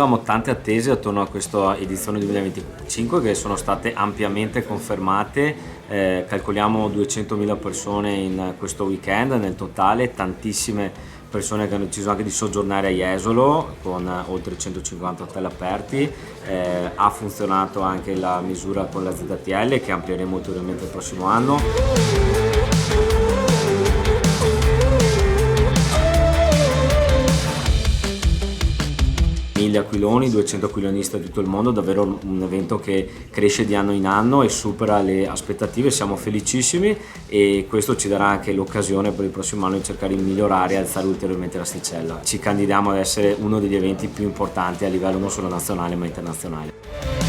avevamo tante attese attorno a questa edizione 2025 che sono state ampiamente confermate. Calcoliamo 200.000 persone in questo weekend nel totale, tantissime persone che hanno deciso anche di soggiornare a Jesolo con oltre 150 hotel aperti. Ha funzionato anche la misura con la ZTL che amplieremo ulteriormente il prossimo anno. 1000 aquiloni, 200 aquilonisti da tutto il mondo, davvero un evento che cresce di anno in anno e supera le aspettative, siamo felicissimi e questo ci darà anche l'occasione per il prossimo anno di cercare di migliorare e alzare ulteriormente l'asticella. Ci candidiamo ad essere uno degli eventi più importanti a livello non solo nazionale ma internazionale.